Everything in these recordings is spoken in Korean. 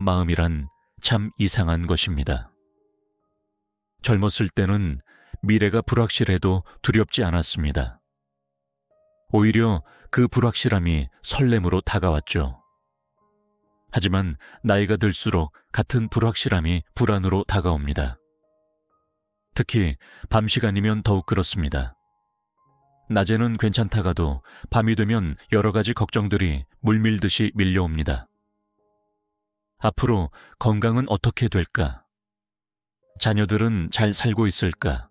마음이란 참 이상한 것입니다. 젊었을 때는 미래가 불확실해도 두렵지 않았습니다. 오히려 그 불확실함이 설렘으로 다가왔죠. 하지만 나이가 들수록 같은 불확실함이 불안으로 다가옵니다. 특히 밤 시간이면 더욱 그렇습니다. 낮에는 괜찮다가도 밤이 되면 여러 가지 걱정들이 물밀듯이 밀려옵니다. 앞으로 건강은 어떻게 될까? 자녀들은 잘 살고 있을까?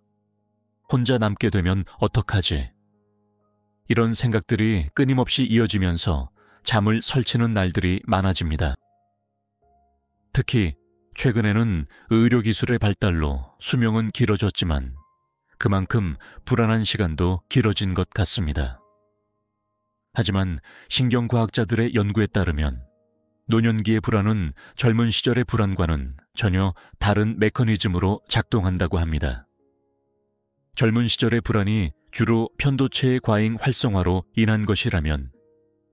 혼자 남게 되면 어떡하지? 이런 생각들이 끊임없이 이어지면서 잠을 설치는 날들이 많아집니다. 특히 최근에는 의료기술의 발달로 수명은 길어졌지만 그만큼 불안한 시간도 길어진 것 같습니다. 하지만 신경과학자들의 연구에 따르면 노년기의 불안은 젊은 시절의 불안과는 전혀 다른 메커니즘으로 작동한다고 합니다. 젊은 시절의 불안이 주로 편도체의 과잉 활성화로 인한 것이라면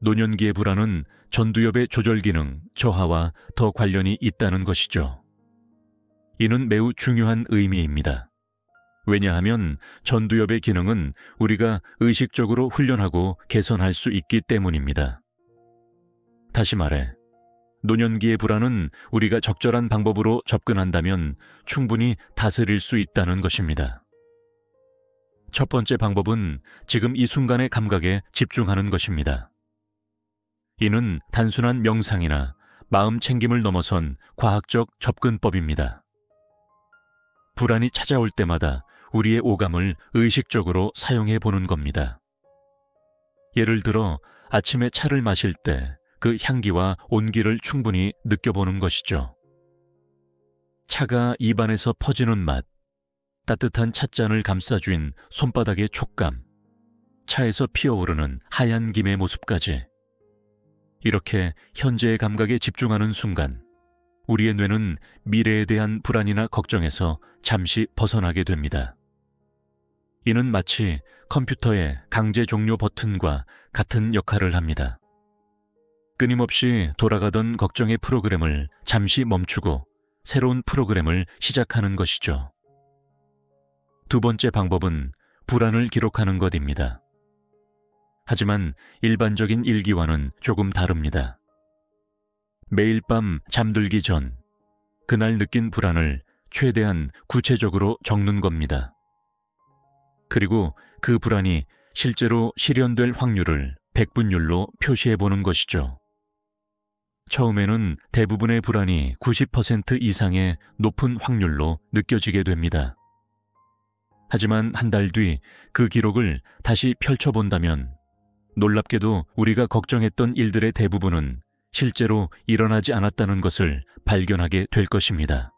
노년기의 불안은 전두엽의 조절 기능 저하와 더 관련이 있다는 것이죠. 이는 매우 중요한 의미입니다. 왜냐하면 전두엽의 기능은 우리가 의식적으로 훈련하고 개선할 수 있기 때문입니다. 다시 말해, 노년기의 불안은 우리가 적절한 방법으로 접근한다면 충분히 다스릴 수 있다는 것입니다. 첫 번째 방법은 지금 이 순간의 감각에 집중하는 것입니다. 이는 단순한 명상이나 마음 챙김을 넘어선 과학적 접근법입니다. 불안이 찾아올 때마다 우리의 오감을 의식적으로 사용해 보는 겁니다. 예를 들어 아침에 차를 마실 때 그 향기와 온기를 충분히 느껴보는 것이죠. 차가 입안에서 퍼지는 맛, 따뜻한 찻잔을 감싸쥔 손바닥의 촉감, 차에서 피어오르는 하얀 김의 모습까지. 이렇게 현재의 감각에 집중하는 순간 우리의 뇌는 미래에 대한 불안이나 걱정에서 잠시 벗어나게 됩니다. 이는 마치 컴퓨터의 강제 종료 버튼과 같은 역할을 합니다. 끊임없이 돌아가던 걱정의 프로그램을 잠시 멈추고 새로운 프로그램을 시작하는 것이죠. 두 번째 방법은 불안을 기록하는 것입니다. 하지만 일반적인 일기와는 조금 다릅니다. 매일 밤 잠들기 전 그날 느낀 불안을 최대한 구체적으로 적는 겁니다. 그리고 그 불안이 실제로 실현될 확률을 백분율로 표시해 보는 것이죠. 처음에는 대부분의 불안이 90% 이상의 높은 확률로 느껴지게 됩니다. 하지만 한 달 뒤 그 기록을 다시 펼쳐본다면 놀랍게도 우리가 걱정했던 일들의 대부분은 실제로 일어나지 않았다는 것을 발견하게 될 것입니다.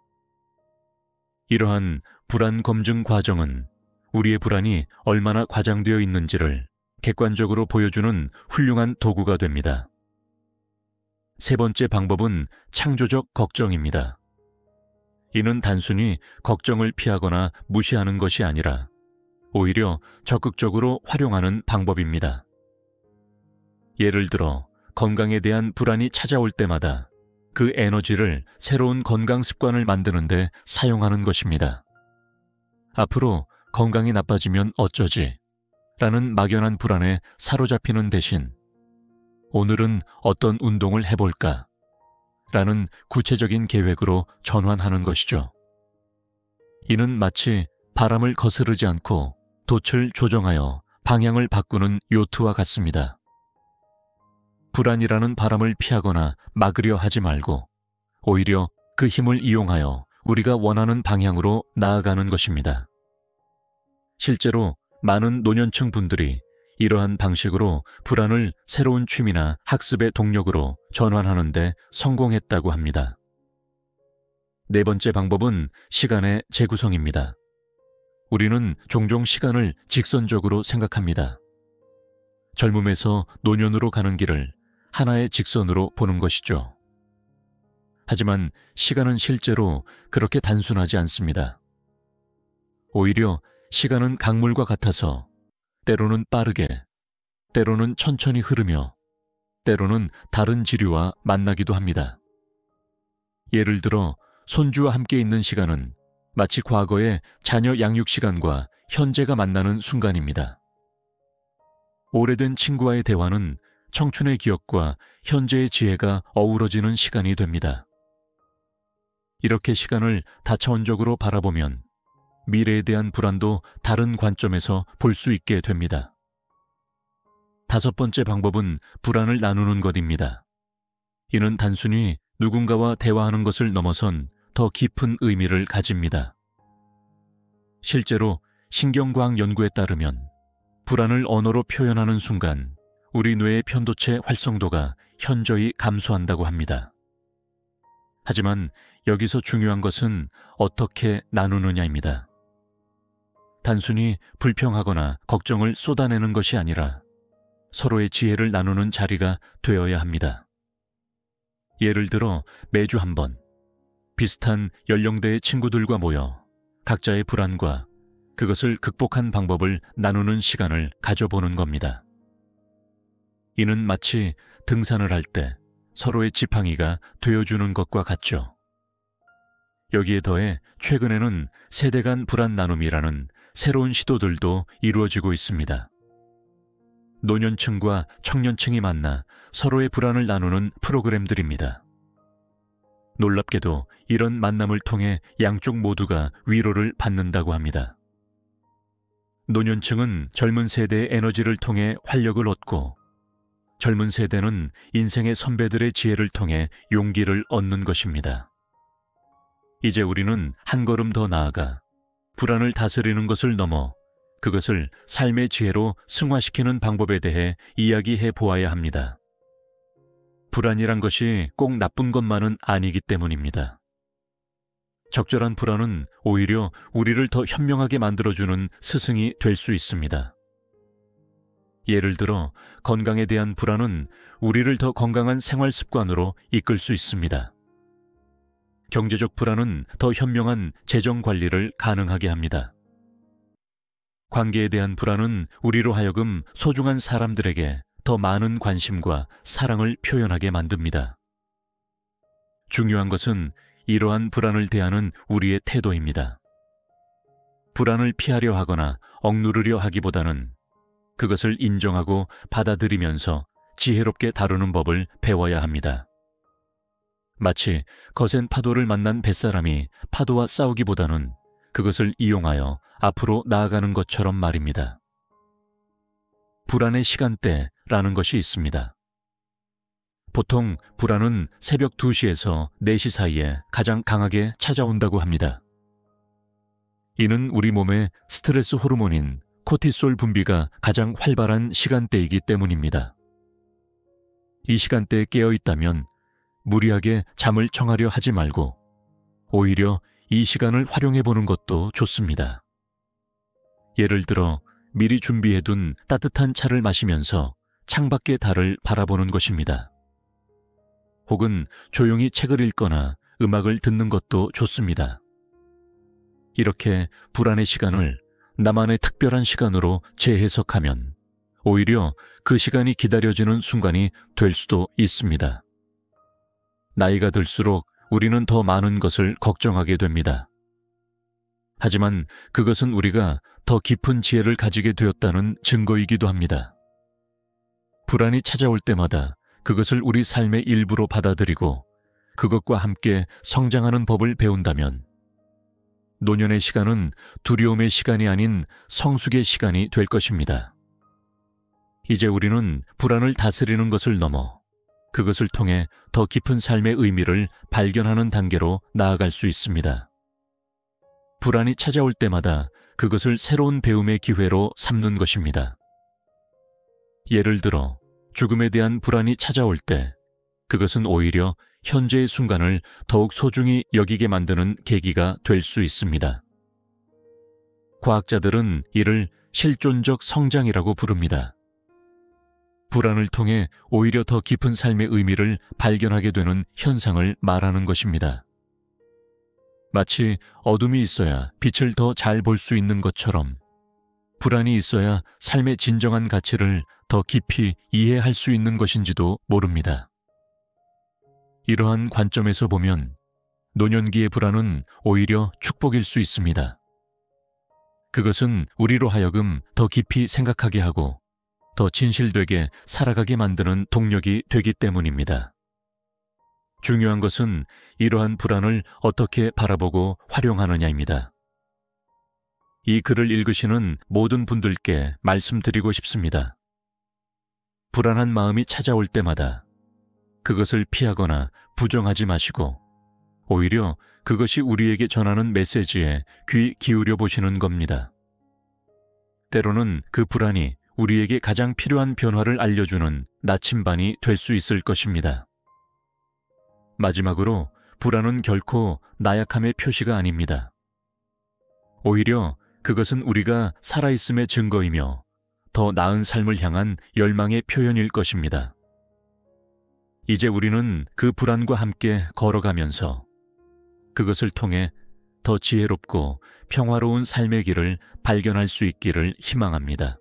이러한 불안 검증 과정은 우리의 불안이 얼마나 과장되어 있는지를 객관적으로 보여주는 훌륭한 도구가 됩니다. 세 번째 방법은 창조적 걱정입니다. 이는 단순히 걱정을 피하거나 무시하는 것이 아니라 오히려 적극적으로 활용하는 방법입니다. 예를 들어 건강에 대한 불안이 찾아올 때마다 그 에너지를 새로운 건강 습관을 만드는 데 사용하는 것입니다. 앞으로 건강이 나빠지면 어쩌지? 라는 막연한 불안에 사로잡히는 대신 오늘은 어떤 운동을 해볼까? 라는 구체적인 계획으로 전환하는 것이죠. 이는 마치 바람을 거스르지 않고 돛을 조정하여 방향을 바꾸는 요트와 같습니다. 불안이라는 바람을 피하거나 막으려 하지 말고 오히려 그 힘을 이용하여 우리가 원하는 방향으로 나아가는 것입니다. 실제로 많은 노년층 분들이 이러한 방식으로 불안을 새로운 취미나 학습의 동력으로 전환하는 데 성공했다고 합니다. 네 번째 방법은 시간의 재구성입니다. 우리는 종종 시간을 직선적으로 생각합니다. 젊음에서 노년으로 가는 길을 하나의 직선으로 보는 것이죠. 하지만 시간은 실제로 그렇게 단순하지 않습니다. 오히려 시간은 강물과 같아서 때로는 빠르게, 때로는 천천히 흐르며 때로는 다른 지류와 만나기도 합니다. 예를 들어 손주와 함께 있는 시간은 마치 과거의 자녀 양육 시간과 현재가 만나는 순간입니다. 오래된 친구와의 대화는 청춘의 기억과 현재의 지혜가 어우러지는 시간이 됩니다. 이렇게 시간을 다차원적으로 바라보면 미래에 대한 불안도 다른 관점에서 볼 수 있게 됩니다. 5번째 방법은 불안을 나누는 것입니다. 이는 단순히 누군가와 대화하는 것을 넘어선 더 깊은 의미를 가집니다. 실제로 신경과학 연구에 따르면 불안을 언어로 표현하는 순간 우리 뇌의 편도체 활성도가 현저히 감소한다고 합니다. 하지만 여기서 중요한 것은 어떻게 나누느냐입니다. 단순히 불평하거나 걱정을 쏟아내는 것이 아니라 서로의 지혜를 나누는 자리가 되어야 합니다. 예를 들어 매주 한 번 비슷한 연령대의 친구들과 모여 각자의 불안과 그것을 극복한 방법을 나누는 시간을 가져보는 겁니다. 이는 마치 등산을 할 때 서로의 지팡이가 되어주는 것과 같죠. 여기에 더해 최근에는 세대 간 불안 나눔이라는 새로운 시도들도 이루어지고 있습니다. 노년층과 청년층이 만나 서로의 불안을 나누는 프로그램들입니다. 놀랍게도 이런 만남을 통해 양쪽 모두가 위로를 받는다고 합니다. 노년층은 젊은 세대의 에너지를 통해 활력을 얻고 젊은 세대는 인생의 선배들의 지혜를 통해 용기를 얻는 것입니다. 이제 우리는 한 걸음 더 나아가 불안을 다스리는 것을 넘어 그것을 삶의 지혜로 승화시키는 방법에 대해 이야기해 보아야 합니다. 불안이란 것이 꼭 나쁜 것만은 아니기 때문입니다. 적절한 불안은 오히려 우리를 더 현명하게 만들어주는 스승이 될 수 있습니다. 예를 들어 건강에 대한 불안은 우리를 더 건강한 생활 습관으로 이끌 수 있습니다. 경제적 불안은 더 현명한 재정 관리를 가능하게 합니다. 관계에 대한 불안은 우리로 하여금 소중한 사람들에게 더 많은 관심과 사랑을 표현하게 만듭니다. 중요한 것은 이러한 불안을 대하는 우리의 태도입니다. 불안을 피하려 하거나 억누르려 하기보다는 그것을 인정하고 받아들이면서 지혜롭게 다루는 법을 배워야 합니다. 마치 거센 파도를 만난 뱃사람이 파도와 싸우기보다는 그것을 이용하여 앞으로 나아가는 것처럼 말입니다. 불안의 시간대라는 것이 있습니다. 보통 불안은 새벽 2시에서 4시 사이에 가장 강하게 찾아온다고 합니다. 이는 우리 몸의 스트레스 호르몬인 코티솔 분비가 가장 활발한 시간대이기 때문입니다. 이 시간대에 깨어 있다면 무리하게 잠을 청하려 하지 말고 오히려 이 시간을 활용해 보는 것도 좋습니다. 예를 들어 미리 준비해둔 따뜻한 차를 마시면서 창밖의 달을 바라보는 것입니다. 혹은 조용히 책을 읽거나 음악을 듣는 것도 좋습니다. 이렇게 불안의 시간을 나만의 특별한 시간으로 재해석하면 오히려 그 시간이 기다려지는 순간이 될 수도 있습니다. 나이가 들수록 우리는 더 많은 것을 걱정하게 됩니다. 하지만 그것은 우리가 더 깊은 지혜를 가지게 되었다는 증거이기도 합니다. 불안이 찾아올 때마다 그것을 우리 삶의 일부로 받아들이고 그것과 함께 성장하는 법을 배운다면 노년의 시간은 두려움의 시간이 아닌 성숙의 시간이 될 것입니다. 이제 우리는 불안을 다스리는 것을 넘어 그것을 통해 더 깊은 삶의 의미를 발견하는 단계로 나아갈 수 있습니다. 불안이 찾아올 때마다 그것을 새로운 배움의 기회로 삼는 것입니다. 예를 들어 죽음에 대한 불안이 찾아올 때 그것은 오히려 현재의 순간을 더욱 소중히 여기게 만드는 계기가 될 수 있습니다. 과학자들은 이를 실존적 성장이라고 부릅니다. 불안을 통해 오히려 더 깊은 삶의 의미를 발견하게 되는 현상을 말하는 것입니다. 마치 어둠이 있어야 빛을 더 잘 볼 수 있는 것처럼 불안이 있어야 삶의 진정한 가치를 더 깊이 이해할 수 있는 것인지도 모릅니다. 이러한 관점에서 보면 노년기의 불안은 오히려 축복일 수 있습니다. 그것은 우리로 하여금 더 깊이 생각하게 하고 더 진실되게 살아가게 만드는 동력이 되기 때문입니다. 중요한 것은 이러한 불안을 어떻게 바라보고 활용하느냐입니다. 이 글을 읽으시는 모든 분들께 말씀드리고 싶습니다. 불안한 마음이 찾아올 때마다 그것을 피하거나 부정하지 마시고 오히려 그것이 우리에게 전하는 메시지에 귀 기울여 보시는 겁니다. 때로는 그 불안이 우리에게 가장 필요한 변화를 알려주는 나침반이 될 수 있을 것입니다. 마지막으로 불안은 결코 나약함의 표시가 아닙니다. 오히려 그것은 우리가 살아있음의 증거이며 더 나은 삶을 향한 열망의 표현일 것입니다. 이제 우리는 그 불안과 함께 걸어가면서 그것을 통해 더 지혜롭고 평화로운 삶의 길을 발견할 수 있기를 희망합니다.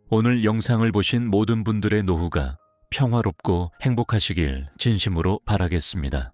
오늘 영상을 보신 모든 분들의 노후가 평화롭고 행복하시길 진심으로 바라겠습니다.